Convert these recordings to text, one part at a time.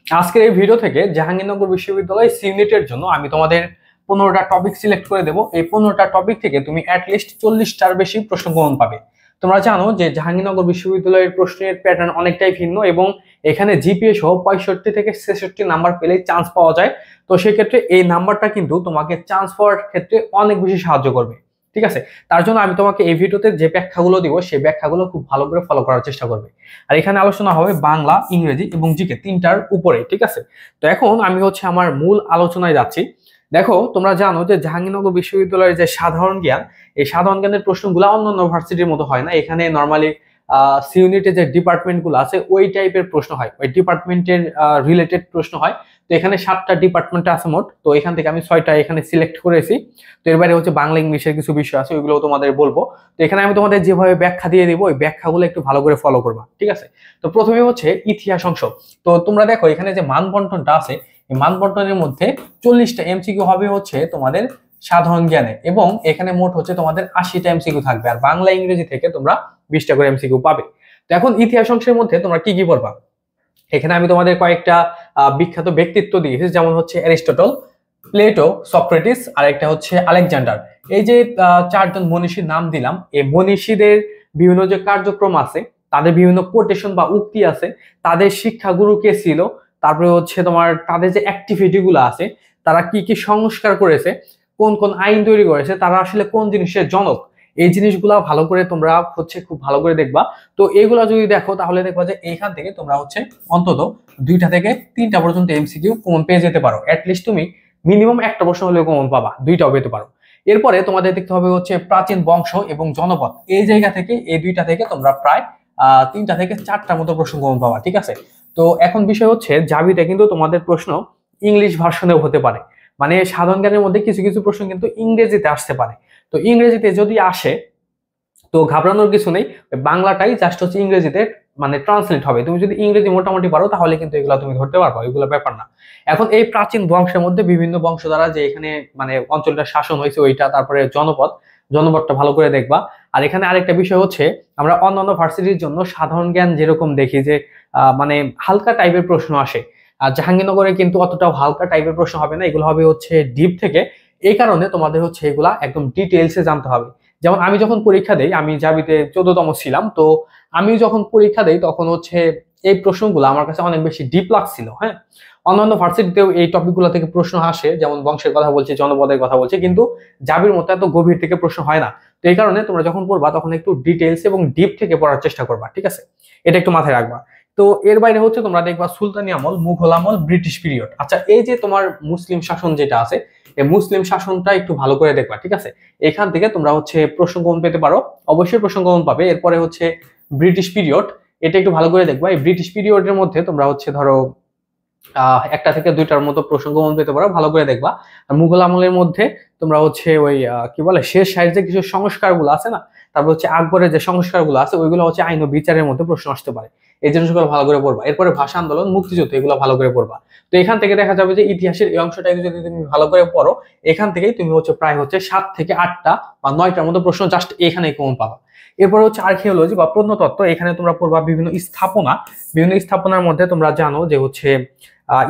আজকের এই ভিডিও থেকে জাহাঙ্গীরনগর বিশ্ববিদ্যালয় সি ইউনিটের জন্য আমি তোমাদের 15টা টপিক সিলেক্ট করে দেবো। এই 15টা টপিক থেকে তুমি অ্যাটলিস্ট 40টার বেশি প্রশ্ন কমন পাবে। তোমরা জানো যে জাহাঙ্গীরনগর বিশ্ববিদ্যালয়ের প্রশ্নের প্যাটার্ন অনেকটাই ভিন্ন এবং এখানে জিপিএ সহ 65 থেকে 66 নাম্বার পেলেই চান্স পাওয়া যায়। তো সেক্ষেত্রে এই নাম্বারটা কিন্তু তোমাকে চান্স পাওয়ার ক্ষেত্রে অনেক বেশি সাহায্য করবে। ঠিক আছে, তার জন্য আমি তোমাকে এই ভিডিওতে যে ব্যাখ্যাগুলো দিব সেই ব্যাখ্যাগুলো খুব ভালো করে ফলো করার চেষ্টা করবে। আর এখানে আলোচনা হবে বাংলা, ইংরেজি এবং জিকে তিনটার উপরে। ঠিক আছে, তো এখন আমি আমার মূল আলোচনায় যাচ্ছি। দেখো, তোমরা জানো যে জাহাঙ্গীরনগর বিশ্ববিদ্যালয়ের যে সাধারণ জ্ঞান, এই সাধারণ জ্ঞানের প্রশ্নগুলো অন্যান্য ভার্সিটির মতো হয় না। এখানে নর্মালি সি ইউনিটে যে ডিপার্টমেন্ট গুলো আছে ওই টাইপের প্রশ্ন হয়, ওই ডিপার্টমেন্টের রিলেটেড প্রশ্ন হয়। তো এখানে 7টা ডিপার্টমেন্ট আছে মোট, তো এখান থেকে আমি 6টা এখানে সিলেক্ট করেছি। তো এর বাইরে বাংলা ইংলিশের কিছু বিষয় আছে, ওইগুলো তোমাদের বলবো। তো এখানে আমি তোমাদের যেভাবে ব্যাখ্যা দিয়ে দিব ওই ব্যাখ্যাগুলো একটু ভালো করে ফলো করবা। ঠিক আছে, তো প্রথমে ইতিহাস অংশ। তো তোমরা দেখো এখানে যে মান বন্টনটা আছে, এই মান বন্টনের মধ্যে 40টা এমসিকিউ হবে তোমাদের সাধারণ জ্ঞানে, এবং এখানে মোট তোমাদের 80টা এমসিকিউ থাকবে। আর বাংলা ইংরেজি থেকে তোমরা 20টা করে এমসিকিউ পাবে। তো এখন ইতিহাস অংশের মধ্যে তোমরা কি কি পড়বা, এখানে আমি তোমাদের কয়েকটা বিখ্যাত ব্যক্তিত্ব দিয়েছি, যেমন অ্যারিস্টটল, প্লেটো, সক্রেটিস আর একটা আলেকজান্ডার। এই যে 4জন মনীষীর নাম দিলাম, এই মনীষীদের বিভিন্ন যে কার্যক্রম আছে, তাদের বিভিন্ন কোটেশন বা উক্তি আছে, তাদের শিক্ষাগুরু কে ছিল, তারপরে তোমার তাদের যে অ্যাক্টিভিটি গুলো আছে, তারা কি কি সংস্কার করেছে, কোন কোন আইন তৈরি করেছে, তারা আসলে কোন জিনিসের জনক, এই জিনিসগুলা ভালো করে তোমরা খুব ভালো করে দেখবা। তো এইগুলা যদি দেখো তাহলে দেখবা যে এইখান থেকে তোমরা অন্তত 2টা থেকে 3টা পর্যন্ত এমসিকিউ কমন পেয়ে যেতে পারো। অ্যাটলিস্ট তুমি মিনিমাম একটা প্রশ্ন হলেও কমন পাবা, 2টাও পেতে পারো। এরপরে তোমাদের দেখতে হবে প্রাচীন বংশ এবং জনপদ। এই জায়গা থেকে এই 2টা থেকে তোমরা প্রায় 3টা থেকে 4টার মতো প্রশ্ন কমন পাবা। ঠিক আছে, তো এখন বিষয় জাবিতে কিন্তু তোমাদের প্রশ্ন ইংলিশ ভার্সনেও হতে পারে, মানে সাধারণ জ্ঞানের মধ্যে কিছু কিছু প্রশ্ন কিন্তু ইংরেজিতে আসতে পারে। তো ইংরেজিতে যদি আসে তো ঘাবড়ানোর কিছু নেই, বাংলাটাই জাস্ট ইংরেজিতে মানে ট্রান্সলেট হবে। তুমি যদি ইংরেজি মোটামুটি পারো তাহলে কিন্তু এগুলো তুমি ধরতে পারবে, এগুলো ব্যাপার না। এখন এই প্রাচীন বংশের মধ্যে বিভিন্ন বংশ দ্বারা যে এখানে মানে অঞ্চলটা শাসন হয়েছে ওইটা, তারপরে জনপদ, জনপদটা ভালো করে দেখবা। আর এখানে আরেকটা বিষয় আমরা অন্যান্য ভার্সিটির জন্য সাধারণ জ্ঞান যেরকম দেখি যে মানে হালকা টাইপের প্রশ্ন আসে, আর জাহাঙ্গীরনগরে কিন্তু অতটাও হালকা টাইপের প্রশ্ন হবে না, এগুলো হবে ডিপ থেকে। এই কারণে তোমাদের এগুলা একদম ডিটেইলসে জানতে হবে। যেমন আমি যখন পরীক্ষা দেই, আমি জাবিতে 14তম ছিলাম, তো আমি যখন পরীক্ষা দেই তখন এই প্রশ্নগুলো আমার কাছে অনেক বেশি ডিপ লাগছিল। হ্যাঁ, অন্যান্য ভার্সিটিতেও এই টপিকগুলো থেকে প্রশ্ন আসে, যেমন বংশের কথা বলছি, জনপদের কথা বলছি, কিন্তু জাবির মতো এত গভীর থেকে প্রশ্ন হয় না। তো এই কারণে তোমরা যখন পড়বা তখন একটু ডিটেইলস এবং ডিপ থেকে পড়ার চেষ্টা করবা। ঠিক আছে, এটা একটু মাথায় রাখবা। তো এর বাইরে তোমরা দেখবা সুলতানি আমল, মুঘল আমল, ব্রিটিশ পিরিয়ড। আচ্ছা, এই যে তোমার মুসলিম শাসন যেটা আছে, এই মুসলিম শাসনটা একটু ভালো করে দেখবা। ঠিক আছে, এখান থেকে তোমরা প্রশ্ন কমন পেতে পারো, অবশ্যই প্রশ্ন কমন পাবে। এরপরে ব্রিটিশ পিরিয়ড, এটা একটু ভালো করে দেখবা। এই ব্রিটিশ পিরিয়ডের মধ্যে তোমরা ধরো 1টা থেকে 2টার মতো প্রশ্ন কমন পেতে পারো, ভালো করে দেখবা। আর মুঘল আমলের মধ্যে তোমরা ওই কি বলে শেষ শাহীর যে কিছু সংস্কারগুলো আছে না, তারপর আকবরের যে সংস্কারগুলো আছে ওইগুলো আইন ও বিচারের মধ্যে প্রশ্ন আসতে পারে, এই জিনিসগুলো ভালো করে পড়বা। এরপরে ভাষা আন্দোলন, মুক্তিযুদ্ধ, এগুলো ভালো করে পড়বা। তো এখান থেকে দেখা যাবে যে ইতিহাসের এই অংশটা যদি তুমি ভালো করে পড়ো, এখান থেকেই তুমি প্রায় 7 থেকে 8টা বা 9টার মতো প্রশ্ন জাস্ট এখানেই কমন পাবা। এরপরে আর্কিওলজি বা প্রত্নতত্ত্ব, এখানে তোমরা পড়বা বিভিন্ন স্থাপনা। বিভিন্ন স্থাপনার মধ্যে তোমরা জানো যে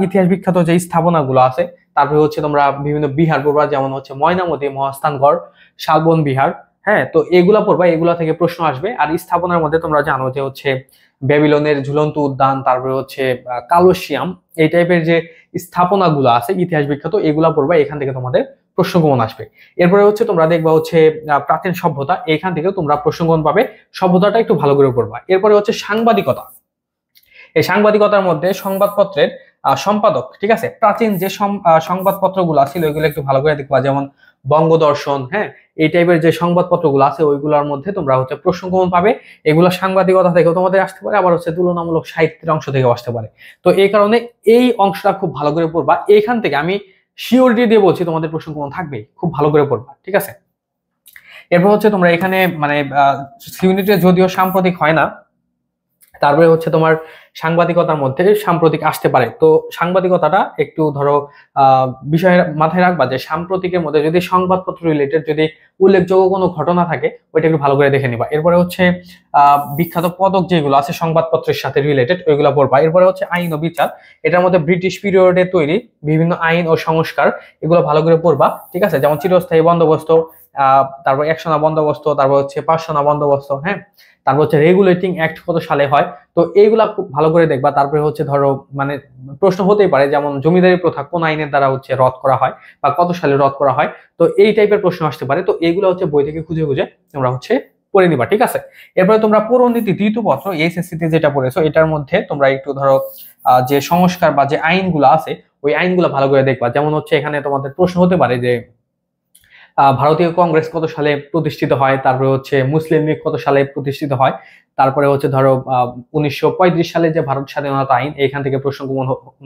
ইতিহাস বিখ্যাত যে স্থাপনাগুলো আছে, তারপরে তোমরা বিভিন্ন বিহার পড়বা, যেমন ময়নামতি, মহাস্থানগড়, শালবন বিহার। হ্যাঁ, তো এগুলা পড়বা, এগুলা থেকে প্রশ্ন আসবে। আর স্থাপনার মধ্যে তোমরা জানো যে ব্যাবিলনের ঝুলন্ত উদ্যান, তারপরে কালোসিয়াম, এই টাইপের যে স্থাপনাগুলো আছে ইতিহাস বিখ্যাত, এগুলা পড়বা, এখান থেকে তোমাদের প্রশ্ন কমন আসবে। এরপরে তোমরা দেখবা প্রাচীন সভ্যতা, এখান থেকে তোমরা প্রশ্ন কমন পাবে, সভ্যতাটা একটু ভালো করে পড়বা। এরপরে সাংবাদিকতা। এই সাংবাদিকতার মধ্যে সংবাদপত্রের সম্পাদক, ঠিক আছে, প্রাচীন যে সংবাদপত্রগুলো ছিল ওইগুলো একটু ভালো করে দেখবা, যেমন বঙ্গদর্শন। হ্যাঁ, এই টাইপের যে সংবাদপত্রগুলো আছে ওইগুলোর মধ্যে তোমরা প্রশ্ন কমন পাবে। এগুলো সাংবাদিকতা থেকেও তোমাদের আসতে পারে, আবার তুলনামূলক সাহিত্যের অংশ থেকেও আসতে পারে। তো এই কারণে এই অংশটা খুব ভালো করে পড়বা। এইখান থেকে আমি শিওরিটি দিয়ে বলছি তোমাদের প্রশ্ন কমন থাকবে, খুব ভালো করে পড়বা। ঠিক আছে, এরপর তোমরা এখানে মানে ইউনিটে যদিও সাম্প্রতিক হয় না, তারপরে হচ্ছে তোমার সাংবাদিকতার মধ্যে সাম্প্রতিক আসতে পারে। তো সাংবাদিকতাটা একটু ধরো বিষয়ের মাথায় রাখবা যে সাম্প্রতিকের মধ্যে যদি সংবাদপত্র রিলেটেড যদি উল্লেখযোগ্য কোনো ঘটনা থাকে ওইটা একটু ভালো করে দেখে নিবা। এরপরে হচ্ছে বিখ্যাত পদক যেগুলো আছে সংবাদপত্রের সাথে রিলেটেড ওইগুলো পড়বা। এরপরে হচ্ছে আইন ও বিচার, এটার মধ্যে ব্রিটিশ পিরিয়ডে তৈরি বিভিন্ন আইন ও সংস্কার এগুলো ভালো করে পড়বা, ঠিক আছে? যেমন চিরস্থায়ী বন্দোবস্ত, তারপর 100 বন্দোবস্ত, তারপর হচ্ছে 500 বন্দোবস্ত, হ্যাঁ, তারপর হচ্ছে রেগুলেটিং অ্যাক্ট কত সালে হয়, তো এইগুলা খুব ভালো করে দেখবা। তারপরে হচ্ছে ধরো মানে প্রশ্ন হতেই পারে যেমন জমিদারি প্রথা কোন আইনের দ্বারা হচ্ছে রদ করা হয় বা কত সালে রদ করা হয়, তো এই টাইপের প্রশ্ন আসতে পারে। তো এইগুলো হচ্ছে বই থেকে খুঁজে খুঁজে তোমরা হচ্ছে পড়ে নিবা, ঠিক আছে? এরপরে তোমরা পৌরনীতি দ্বিতীয় পত্র এইচএসসি তে যেটা পড়েছো এটার মধ্যে তোমরা একটু ধরো যে সংস্কার বা যে আইনগুলো আছে ওই আইনগুলো ভালো করে দেখবা। যেমন হচ্ছে এখানে তোমাদের প্রশ্ন হতে পারে যে ভারতীয় কংগ্রেস কত সালে প্রতিষ্ঠিত হয়, তারপরে হচ্ছে মুসলিম লীগ কত সালে প্রতিষ্ঠিত হয়, তারপরে হচ্ছে ধরো 1935 সালে যে ভারত স্বাধীনতা আইন এখান থেকে প্রশ্ন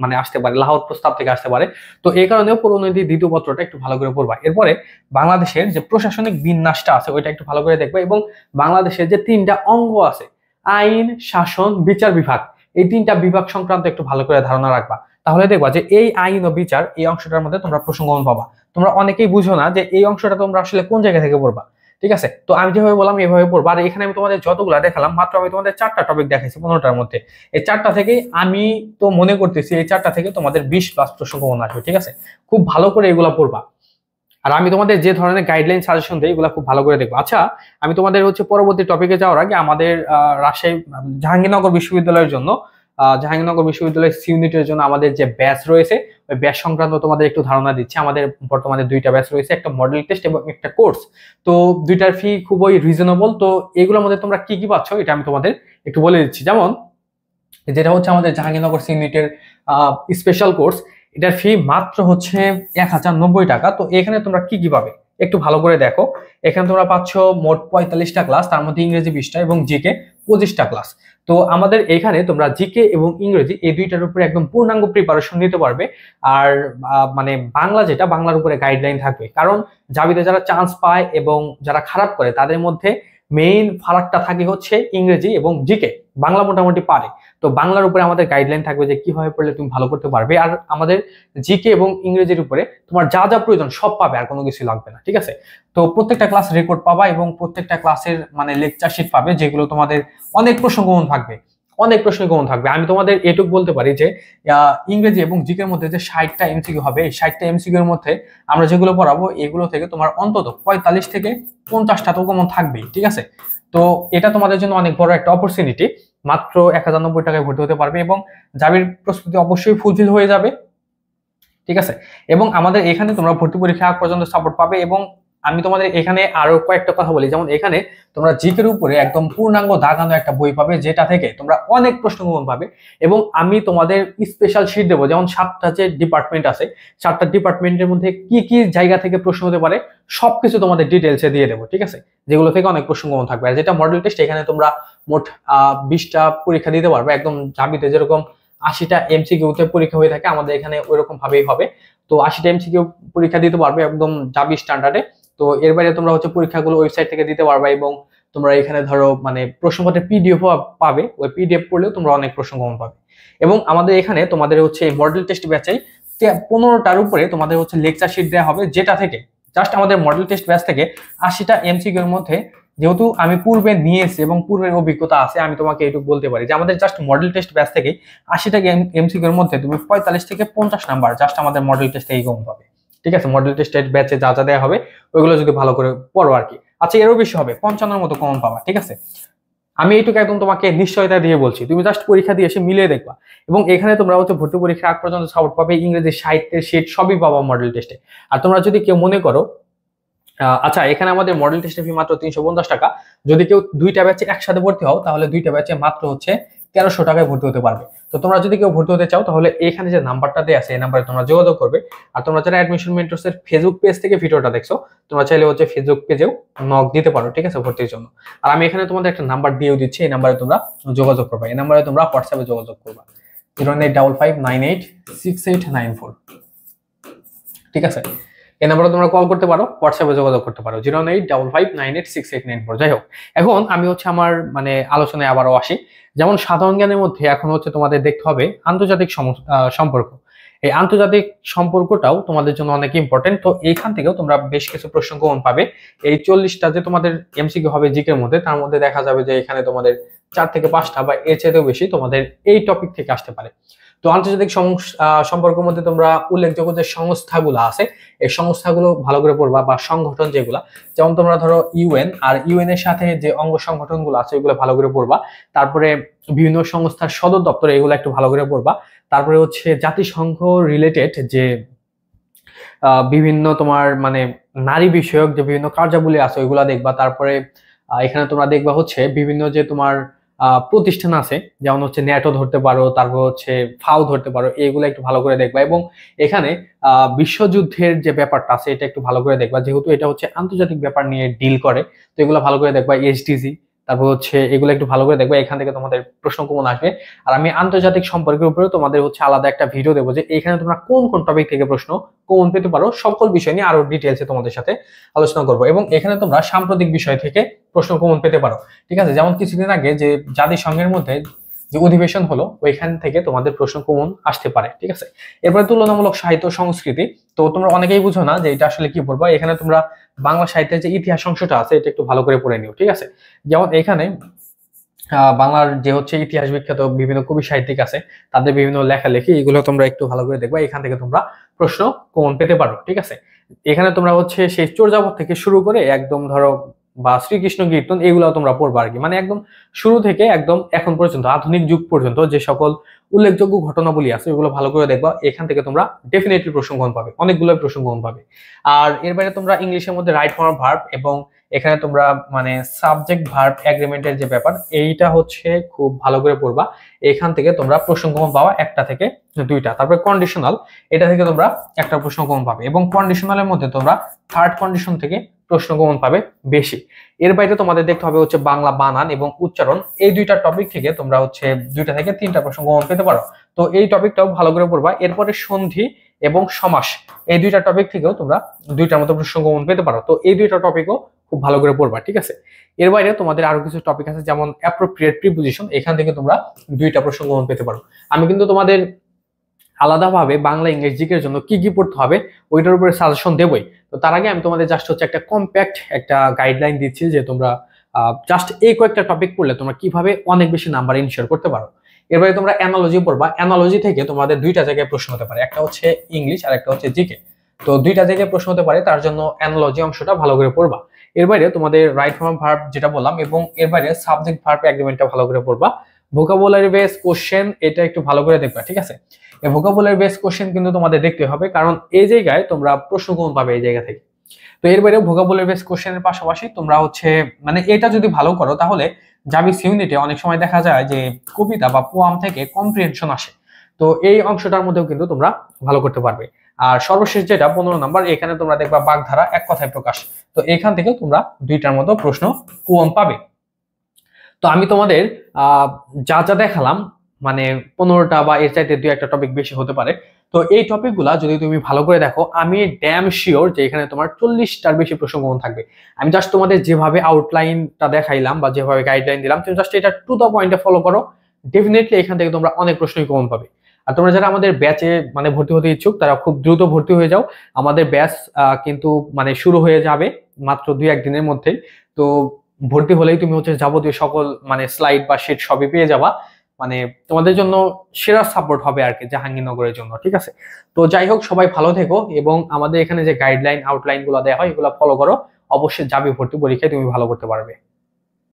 মানে আসতে পারে, লাহোর প্রস্তাব থেকে আসতে পারে। তো এই কারণেও পৌরনীতি দ্বিতীয় পত্রটা একটু ভালো করে পড়বা। এরপরে বাংলাদেশের যে প্রশাসনিক বিন্যাসটা আছে ওইটা একটু ভালো করে দেখবে, এবং বাংলাদেশের যে 3টা অঙ্গ আছে আইন, শাসন, বিচার বিভাগ, এই 3টা বিভাগ সংক্রান্ত একটু ভালো করে ধারণা রাখবা। তাহলে দেখবা যে এই আইন ও বিচার এই অংশটার মধ্যে তোমরা প্রসঙ্গমান পাবা। তোমরা অনেকেই বুঝো না যে এই অংশটা তোমরা আসলে কোন জায়গা থেকে পড়বা, ঠিক আছে? তো আমি যেভাবে বললাম এইভাবে পড়বা। আর এখানে আমি তোমাদের যতগুলা দেখালাম মাত্র আমি তোমাদের 4টা টপিক দেখাইছি 15টার মধ্যে। এই 4টা থেকে আমি তো মনে করতেছি এই 4টা থেকে তোমাদের 20+ প্রসঙ্গমান আসবে, ঠিক আছে? খুব ভালো করে এগুলা পড়বা। আর আমি তোমাদের যে ধরনের গাইডলাইন সাজেশন দেই এগুলো খুব ভালো করে দেখবো। আচ্ছা, আমি তোমাদের হচ্ছে পরবর্তী টপিকে যাওয়ার আগে আমাদের রাজশাহী জাহাঙ্গীরনগর বিশ্ববিদ্যালয়ের জন্য জাহাঙ্গীরনগর বিশ্ববিদ্যালয়ের সি ইউনিটের জন্য আমাদের যে ব্যাচ রয়েছে ওই ব্যাচ সংক্রান্ত তোমাদের একটু ধারণা দিচ্ছি। আমাদের বর্তমানে 2টা ব্যাচ রয়েছে, একটা মডেল টেস্ট এবং একটা কোর্স। তো 2টার ফি খুবই রিজনেবল। তো এগুলোর মধ্যে তোমরা কি কি পাচ্ছ এটা আমি তোমাদের একটু বলে দিচ্ছি। যেমন যেটা হচ্ছে আমাদের জাহাঙ্গীরনগর সি ইউনিটের স্পেশাল কোর্স, এটার ফি মাত্র হচ্ছে 1090 টাকা। তো এখানে তোমরা কি কি পাবে একটু ভালো করে দেখো। এখানে তোমরা পাচ্ছ মোট 45টা ক্লাস, তার মধ্যে ইংরেজি 20টা এবং জিকে 25টা ক্লাস। তো আমাদের এখানে তোমরা জিকে এবং ইংরেজি এই 2টার উপরে একদম পূর্ণাঙ্গ প্রিপারেশন নিতে পারবে। আর মানে বাংলা যেটা বাংলার উপরে গাইডলাইন থাকবে, কারণ জাবিতে যারা চান্স পায় এবং যারা খারাপ করে তাদের মধ্যে মেইন ফারাকটা থাকে হচ্ছে ইংরেজি এবং জিকে। বাংলা মোটামুটি পারে, তো বাংলার উপরে আমাদের গাইডলাইন থাকবে যে কিভাবে পড়লে তুমি ভালো করতে পারবে। আর আমাদের জিকে এবং ইংরেজির উপরে তোমার যা যা প্রয়োজন সব পাবে, আর কোনো কিছু লাগবে না, ঠিক আছে? তো প্রত্যেকটা ক্লাস রেকর্ড পাবা এবং প্রত্যেকটা ক্লাসের মানে লেকচার শিট পাবে, যেগুলো তোমাদের অনেক প্রশ্ন কমন থাকবে, অনেক প্রশ্ন কমন থাকবে। আমি তোমাদের এটুকু বলতে পারি যে ইংরেজি এবং জিকের মধ্যে যে 60টা এমসিকিউ হবে, এই 60টা এমসিকিউ এর মধ্যে আমরা যেগুলো পড়াবো এগুলো থেকে তোমার অন্তত 45 থেকে 50টা তো কমন থাকবেই, ঠিক আছে? তো এটা তোমাদের জন্য অনেক বড় একটা অপরচুনিটি। মাত্র 1090 টাকায় ভর্তি হতে পারবে এবং জাবির প্রস্তুতি অবশ্যই ফুলফিল হয়ে যাবে, ঠিক আছে? এবং আমাদের এখানে তোমরা ভর্তি পরীক্ষা আগ পর্যন্ত সাপোর্ট পাবে। এবং আমি তোমাদের এখানে আরো কয়েকটা কথা বলি, যেমন এখানে তোমরা জিকের উপরে একদম পূর্ণাঙ্গ দাগানো একটা বই পাবে, যেটা থেকে তোমরা অনেক প্রশ্ন পাবে। এবং আমি তোমাদের স্পেশাল শিট দেবো, যেমন 7টা যে ডিপার্টমেন্ট আছে 7টা ডিপার্টমেন্টের মধ্যে কি কি জায়গা থেকে প্রশ্ন হতে পারে সবকিছু তোমাদের ডিটেলসে দিয়ে দেবো, ঠিক আছে? যেগুলো থেকে অনেক প্রশ্ন থাকবে। আর যেটা মডেল টেস্ট, এখানে তোমরা মোট 20টা পরীক্ষা দিতে পারবে, একদম জাবিতে যেরকম 80টা এমসিকিউতে পরীক্ষা হয়ে থাকে আমাদের এখানে ওইরকম ভাবেই হবে। তো 80টা এমসিকিউ পরীক্ষা দিতে পারবে একদম জাবি স্ট্যান্ডার্ডে। তো এর বাইরে তোমরা হচ্ছে পরীক্ষাগুলো ওয়েবসাইট থেকে দিতে পারবে, এবং তোমরা এখানে ধরো মানে প্রশ্নপত্রের পিডিএফ পাবে, ওই পিডিএফ পড়লেও তোমরা অনেক প্রশ্ন কমন পাবে। এবং আমাদের এখানে তোমাদের হচ্ছে মডেল টেস্ট ব্যাচে 15টার উপরে তোমাদের হচ্ছে লেকচার শিট দেওয়া হবে, যেটা থেকে জাস্ট আমাদের মডেল টেস্ট ব্যাচ থেকে 80টা এমসিকিউ এর মধ্যে, যেহেতু আমি পূর্বে নিয়েছি এবং পূর্বের অভিজ্ঞতা আছে, আমি তোমাকে এইটুকু বলতে পারি যে আমাদের জাস্ট মডেল টেস্ট ব্যাচ থেকে 80টা এমসিকিউ এর মধ্যে তুমি 45 থেকে 50 নাম্বার জাস্ট আমাদের মডেল টেস্ট থেকেই কম পাবে, ঠিক আছে? মডেল টেস্টের ব্যাচে যা যা দেওয়া হবে ওইগুলো যদি ভালো করে পড়ো আর কি। আচ্ছা, এরও বেশি হবে, 55-এর মতো কমন পাবা, ঠিক আছে? আমি এইটুকু একদম তোমাকে নিশ্চয়তা দিয়ে বলছি, তুমি জাস্ট পরীক্ষা দিয়ে এসে মিলিয়ে দেখবা। এবং এখানে তোমরা হচ্ছে ভর্তি পরীক্ষা আগ পর্যন্ত সাপোর্ট পাবে, ইংরেজি সাহিত্যের শিট সবই পাবা মডেল টেস্টে। আর তোমরা যদি কেউ মনে করো আচ্ছা, এখানে আমাদের মডেল টেস্টের ফি মাত্র 350 টাকা। যদি কেউ 2টা ব্যাচে একসাথে ভর্তি হও তাহলে 2টা ব্যাচে মাত্র হচ্ছে 1300 টাকায় ভর্তি হতে পারবে। তো তোমরা যদি কেউ ভর্তি হতে চাও তাহলে এখানে যে নাম্বারটা দেওয়া আছে এই নাম্বারে তোমরা যোগাযোগ করবে। আর তোমরা যারা অ্যাডমিশন মেন্টরস এর ফেসবুক পেজ থেকে ভিডিওটা দেখছো তোমরা চাইলে হচ্ছে ফেসবুক পেজেও নক দিতে পারো, ঠিক আছে, ভর্তির জন্য। আর আমি এখানে তোমাদের একটা নাম্বার দিয়েও দিচ্ছি, এই নাম্বারে তোমরা যোগাযোগ করবে। এই নাম্বারে তোমরা হোয়াটসঅ্যাপে যোগাযোগ করবা 09855986894, ঠিক আছে? এই নাম্বারে তোমরা কল করতে পারো, হোয়াটসঅ্যাপে যোগাযোগ করতে পারো 09855986894। যাই হোক, এখন আমি হচ্ছে আমার মানে আলোচনায় আবারও আসি। যেমন সাধারণ জ্ঞানের মধ্যে এখন হচ্ছে তোমাদের দেখতে হবে আন্তর্জাতিক সম্পর্ক। এই আন্তর্জাতিক সম্পর্কটাও তোমাদের জন্য অনেক ইম্পর্টেন্ট। তো এইখান থেকেও তোমরা বেশ কিছু প্রশ্ন কমন পাবে। এই 40টা যে তোমাদের এমসিকিউ হবে জিকের মধ্যে, তার মধ্যে দেখা যাবে যে এখানে তোমাদের 4 থেকে 5টা বা এর চাইতেও বেশি তোমাদের এই টপিক থেকে আসতে পারে। তো আন্তর্জাতিক সম্পর্কের মধ্যে তোমরা উল্লেখযোগ্য যে সংস্থাগুলো আছে, এই সংস্থাগুলো ভালো করে পড়বা, বা সংগঠন যেগুলা, যেমন তোমরা ধরো ইউএন, আর ইউএন এর সাথে যে অঙ্গ সংগঠনগুলো আছে এগুলো ভালো করে পড়বা। তারপরে বিভিন্ন সংস্থার সদর দপ্তর, এগুলো একটু ভালো করে পড়বা। তারপরে হচ্ছে জাতিসংঘ রিলেটেড যে বিভিন্ন তোমার মানে নারী বিষয়ক যে বিভিন্ন কার্যাবলী আছে ওইগুলা দেখবা। তারপরে এখানে তোমরা দেখবা হচ্ছে বিভিন্ন যে তোমার প্রতিষ্ঠান আছে, যেমন হচ্ছে ন্যাটো ধরতে পারো, তারপর হচ্ছে ফাও ধরতে পারো, এইগুলো একটু ভালো করে দেখবা। এবং এখানে বিশ্বযুদ্ধের যে ব্যাপারটা আছে এটা একটু ভালো করে দেখবা, যেহেতু এটা হচ্ছে আন্তর্জাতিক ব্যাপার নিয়ে ডিল করে। তো এগুলো ভালো করে দেখবা, এইচডিজি, তারপর হচ্ছে এগুলো একটু ভালো করে দেখবা, এখান থেকে তোমাদের প্রশ্ন কমন আসবে। আর আমি আন্তর্জাতিক সম্পর্কের উপরে তোমাদের হচ্ছে আলাদা একটা ভিডিও দেবো, যে এখানে তোমরা কোন কোন টপিক থেকে প্রশ্ন কমন পেতে পারো, সকল বিষয় নিয়ে আরো ডিটেলসে তোমাদের সাথে আলোচনা করবো। এবং এখানে তোমরা সাম্প্রতিক বিষয় থেকে প্রশ্ন কমন পেতে পারো, ঠিক আছে। যেমন কিছুদিন আগে যে জাতিসংঘের মধ্যে যে অধিবেশন হলো, ওইখান থেকে তোমাদের প্রশ্ন কমন আসতে পারে, ঠিক আছে। এরপরে তুলনামূলক সাহিত্য সংস্কৃতি। তো তোমরা অনেকেই বুঝো না যে এটা আসলে কি পড়বা। এখানে তোমরা বাংলা সাহিত্যের যে ইতিহাস অংশটা আছে এটা একটু ভালো করে পড়ে নিও, ঠিক আছে। যেমন এখানে বাংলার যে হচ্ছে ইতিহাস বিখ্যাত বিভিন্ন কবি সাহিত্যিক আছে, তাদের বিভিন্ন লেখালেখি, এগুলো তোমরা একটু ভালো করে দেখবা। এখান থেকে তোমরা প্রশ্ন কমন পেতে পারো, ঠিক আছে। এখানে তোমরা হচ্ছে সেই চর্যাপদ থেকে শুরু করে একদম ধরো বা শ্রীকৃষ্ণ কীর্তন, এগুলো তোমরা পড়বা আর কি। মানে একদম শুরু থেকে একদম এখন পর্যন্ত আধুনিক যুগ পর্যন্ত যে সকল উল্লেখযোগ্য ঘটনাবলী আছে ওগুলো ভালো করে দেখবা। এখান থেকে তোমরা ডেফিনেটলি প্রশ্ন কমন পাবে, অনেকগুলো প্রশ্ন কমন পাবে। আর এর বাইরে তোমরা ইংলিশের মধ্যে রাইট ফর্ম ভার্ব, এবং এখানে তোমরা মানে সাবজেক্ট ভার্ব এগ্রিমেন্টের যে ব্যাপার, এইটা হচ্ছে খুব ভালো করে পড়বা। এখান থেকে তোমরা প্রশ্ন কমন পাওয়া 1টা থেকে 2টা। তারপরে কন্ডিশনাল, এটা থেকে তোমরা একটা প্রশ্ন কমন পাবে, এবং কন্ডিশনালের মধ্যে তোমরা থার্ড কন্ডিশন থেকে প্রশ্ন কমন পাবে বেশি। এর বাইরে তোমাদের দেখতে হবে হচ্ছে বাংলা বানান এবং উচ্চারণ, এই 2টা টপিক থেকে তোমরা হচ্ছে 2টা থেকে 3টা প্রশ্ন কমন পেতে পারো। তো এই টপিকটাও ভালো করে পড়বা। এরপরে সন্ধি এবং সমাস, এই 2টা টপিক থেকেও তোমরা 2টার মতো প্রশ্ন কমন পেতে পারো। তো এই 2টা টপিকও খুব ভালো করে পড়বা, ঠিক আছে। এর বাইরে তোমাদের আরো কিছু টপিক আছে, যেমন অ্যাপ্রোপ্রিয়েট প্রিপোজিশন, এখান থেকে তোমরা 2টা প্রশ্ন কমন পেতে পারো। আমি কিন্তু তোমাদের আলাদাভাবে বাংলা ইংরেজি জিকের জন্য কি কি পড়তে হবে ওইটার উপরে সাজেশন দেবই। তো তার আগে আমি তোমাদের জাস্ট হচ্ছে একটা কম্প্যাক্ট একটা গাইডলাইন দিচ্ছি, যে তোমরা জাস্ট এই কয়েকটা টপিক পড়লে তোমরা কিভাবে অনেক বেশি নাম্বার ইনশিওর করতে পারো। এরপরে তোমরা অ্যানালজি পড়বা। অ্যানালজি থেকে তোমাদের 2টা জায়গায় প্রশ্ন হতে পারে, একটা হচ্ছে ইংলিশ আর একটা হচ্ছে জিকে। তো 2টা জায়গায় প্রশ্ন হতে পারে, তার জন্য অ্যানালজি অংশটা ভালো করে পড়বা। এর বাইরে তোমাদের রাইট ফর্ম ভার্ব যেটা বললাম, এবং এর বাইরে সাবজেক্ট ভার্ব এগ্রিমেন্টটা ভালো করে পড়বা। ভোকাবুলারি বেস কোশ্চেন, এটা একটু ভালো করে দেখবা, ঠিক আছে। এই ভোকাবুলারি বেস কোশ্চেন কিন্তু তোমাদের দেখতে হবে, কারণ এই জায়গায় তোমরা প্রশ্ন কমন পাবে এই জায়গা থেকে। তো এর বাইরে ভোকাবুলারি বেস কোশ্চেনের পাশাপাশি তোমরা হচ্ছে মানে এটা যদি ভালো করো, তাহলে জাবিস ইউনিটে অনেক সময় দেখা যায় যে কবিতা বা পোয়াম থেকে কম্প্রিহেনশন আসে। তো এই অংশটার মধ্যেও কিন্তু তোমরা ভালো করতে পারবে। আর সর্বশেষ যেটা 15 নাম্বার, এখানে তোমরা দেখবা বাগধারা, এক কথায় প্রকাশ। তো এখান থেকেও তোমরা 2টার মতো প্রশ্ন কমন পাবে। তো আমি তোমাদের যা যা দেখালাম, মানে 15টা বা এর চাইতে 2-1টা টপিক বেশি হতে পারে। তো এই টপিকগুলা যদি তুমি ভালো করে দেখো, আমি ড্যাম শিওর যে এখানে তোমার 40টার বেশি প্রশ্ন কমন থাকবে। আমি জাস্ট তোমাদের যেভাবে আউটলাইনটা দেখাইলাম বা যেভাবে গাইডলাইন দিলাম, তুমি জাস্ট এটা টু দ্য পয়েন্টে ফলো করো, ডেফিনেটলি এখান থেকে তোমরা অনেক প্রশ্নই কমন পাবে। আর তোমরা যারা আমাদের ব্যাচে মানে ভর্তি হতে ইচ্ছুক, তারা খুব দ্রুত ভর্তি হয়ে যাও। আমাদের ব্যাচ কিন্তু মানে শুরু হয়ে যাবে মাত্র 2-1 দিনের মধ্যেই। তো ভর্তি হলেই তুমি হচ্ছে যাবতীয় সকল মানে স্লাইড বা শিট সবই পেয়ে যাবা। মানে তোমাদের জন্য সেরা সাপোর্ট হবে আর কি জাহাঙ্গীরনগরের জন্য, ঠিক আছে। তো যাই হোক, সবাই ভালো থেকো, এবং আমাদের এখানে যে গাইডলাইন আউটলাইন গুলো দেওয়া হয় এগুলো ফলো করো। অবশ্যই যাবে ভর্তি পরীক্ষায় তুমি ভালো করতে পারবে।